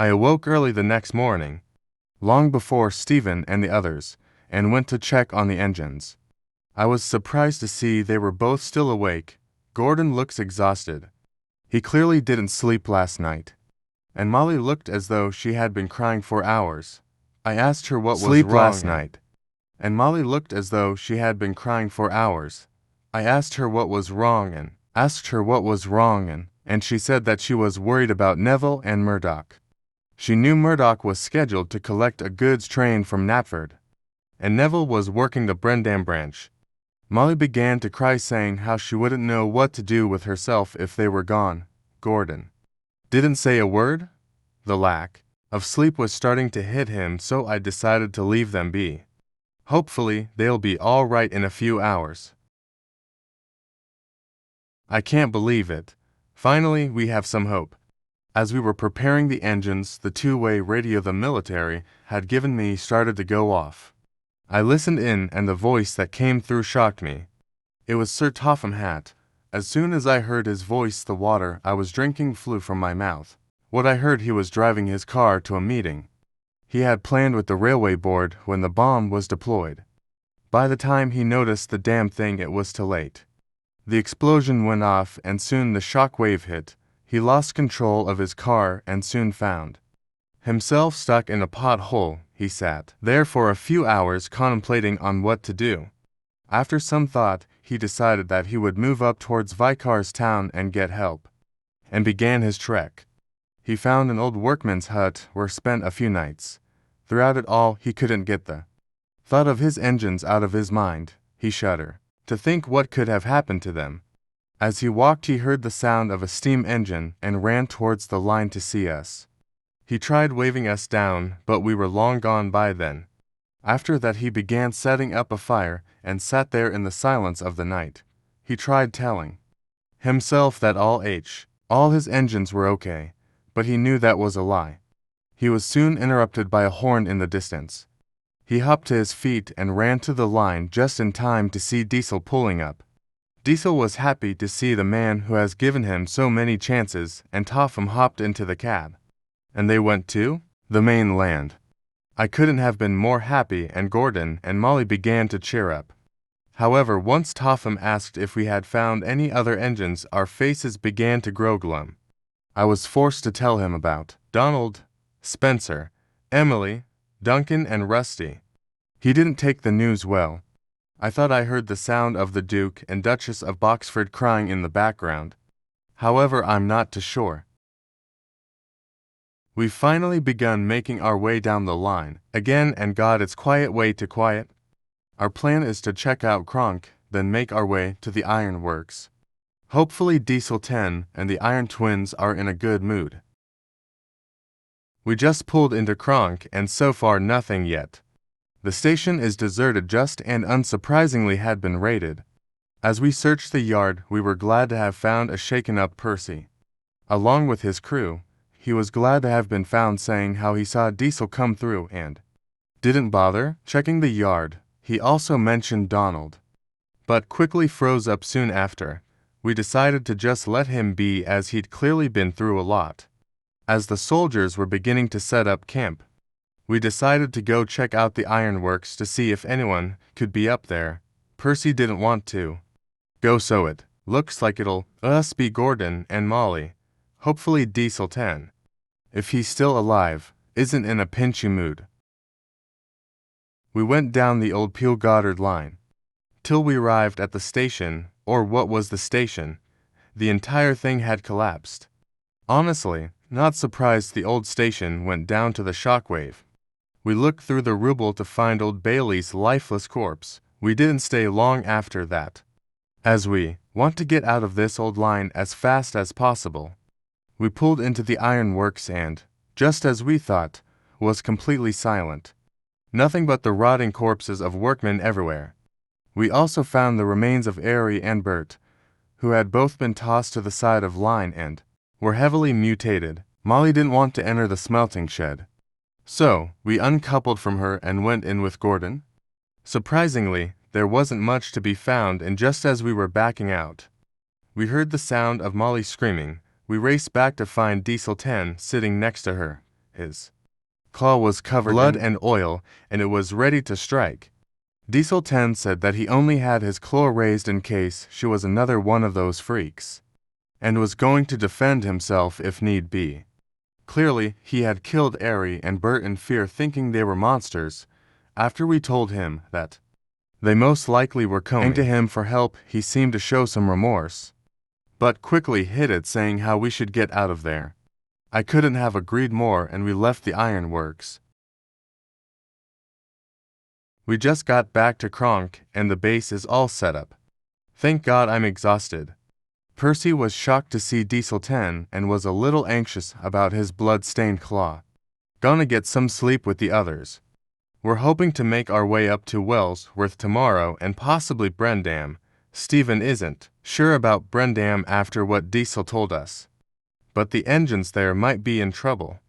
I awoke early the next morning, long before Stephen and the others, and went to check on the engines. I was surprised to see they were both still awake. Gordon looks exhausted. He clearly didn't sleep last night. And Molly looked as though she had been crying for hours. I asked her what was wrong last night. And Molly looked as though she had been crying for hours. I asked her what was wrong and she said that she was worried about Neville and Murdoch. She knew Murdoch was scheduled to collect a goods train from Knapford, and Neville was working the Brendam branch. Molly began to cry, saying how she wouldn't know what to do with herself if they were gone. Gordon didn't say a word. The lack of sleep was starting to hit him, so I decided to leave them be. Hopefully, they'll be all right in a few hours. I can't believe it. Finally, we have some hope. As we were preparing the engines, the two-way radio the military had given me started to go off. I listened in, and the voice that came through shocked me. It was Sir Topham Hatt. As soon as I heard his voice, the water I was drinking flew from my mouth. What I heard, he was driving his car to a meeting he had planned with the railway board when the bomb was deployed. By the time he noticed the damn thing, it was too late. The explosion went off, and soon the shock wave hit. He lost control of his car and soon found himself stuck in a pothole. He sat there for a few hours contemplating on what to do. After some thought, he decided that he would move up towards Vicar's Town and get help, and began his trek. He found an old workman's hut where spent a few nights. Throughout it all, he couldn't get the thought of his engines out of his mind. He shuddered to think what could have happened to them. As he walked, he heard the sound of a steam engine and ran towards the line to see us. He tried waving us down, but we were long gone by then. After that, he began setting up a fire and sat there in the silence of the night. He tried telling himself that all his engines were okay, but he knew that was a lie. He was soon interrupted by a horn in the distance. He hopped to his feet and ran to the line just in time to see Diesel pulling up. Diesel was happy to see the man who has given him so many chances, and Topham hopped into the cab. And they went to the mainland. I couldn't have been more happy, and Gordon and Molly began to cheer up. However, once Topham asked if we had found any other engines, our faces began to grow glum. I was forced to tell him about Donald, Spencer, Emily, Duncan, and Rusty. He didn't take the news well. I thought I heard the sound of the Duke and Duchess of Boxford crying in the background. However, I'm not too sure. We've finally begun making our way down the line again and got its quiet way to quiet. Our plan is to check out Kronk, then make our way to the iron works. Hopefully Diesel 10 and the Iron Twins are in a good mood. We just pulled into Kronk, and so far nothing yet. The station is deserted, just and unsurprisingly had been raided. As we searched the yard, we were glad to have found a shaken-up Percy. Along with his crew, he was glad to have been found, saying how he saw Diesel come through and didn't bother checking the yard. He also mentioned Donald, but quickly froze up soon after. We decided to just let him be, as he'd clearly been through a lot. As the soldiers were beginning to set up camp, we decided to go check out the ironworks to see if anyone could be up there. Percy didn't want to go, so it looks like it'll be Gordon and Molly. Hopefully Diesel 10, if he's still alive, isn't in a pinchy mood. We went down the old Peel Goddard line till we arrived at the station, or what was the station. The entire thing had collapsed. Honestly, not surprised the old station went down to the shockwave. We looked through the rubble to find old Bailey's lifeless corpse. We didn't stay long after that, as we want to get out of this old line as fast as possible. We pulled into the ironworks and, just as we thought, was completely silent. Nothing but the rotting corpses of workmen everywhere. We also found the remains of Ari and Bert, who had both been tossed to the side of line and were heavily mutilated. Molly didn't want to enter the smelting shed, so we uncoupled from her and went in with Gordon. Surprisingly, there wasn't much to be found, and just as we were backing out, we heard the sound of Molly screaming. We raced back to find Diesel 10 sitting next to her. His claw was covered in blood and oil, and it was ready to strike. Diesel 10 said that he only had his claw raised in case she was another one of those freaks, and was going to defend himself if need be. Clearly, he had killed Ari and Bert in fear, thinking they were monsters. After we told him that they most likely were coming to him for help, he seemed to show some remorse, but quickly hid it, saying how we should get out of there. I couldn't have agreed more, and we left the ironworks. We just got back to Kronk, and the base is all set up. Thank God I'm exhausted. Percy was shocked to see Diesel 10 and was a little anxious about his blood-stained claw. Gonna get some sleep with the others. We're hoping to make our way up to Wellsworth tomorrow and possibly Brendam. Stephen isn't sure about Brendam after what Diesel told us, but the engines there might be in trouble.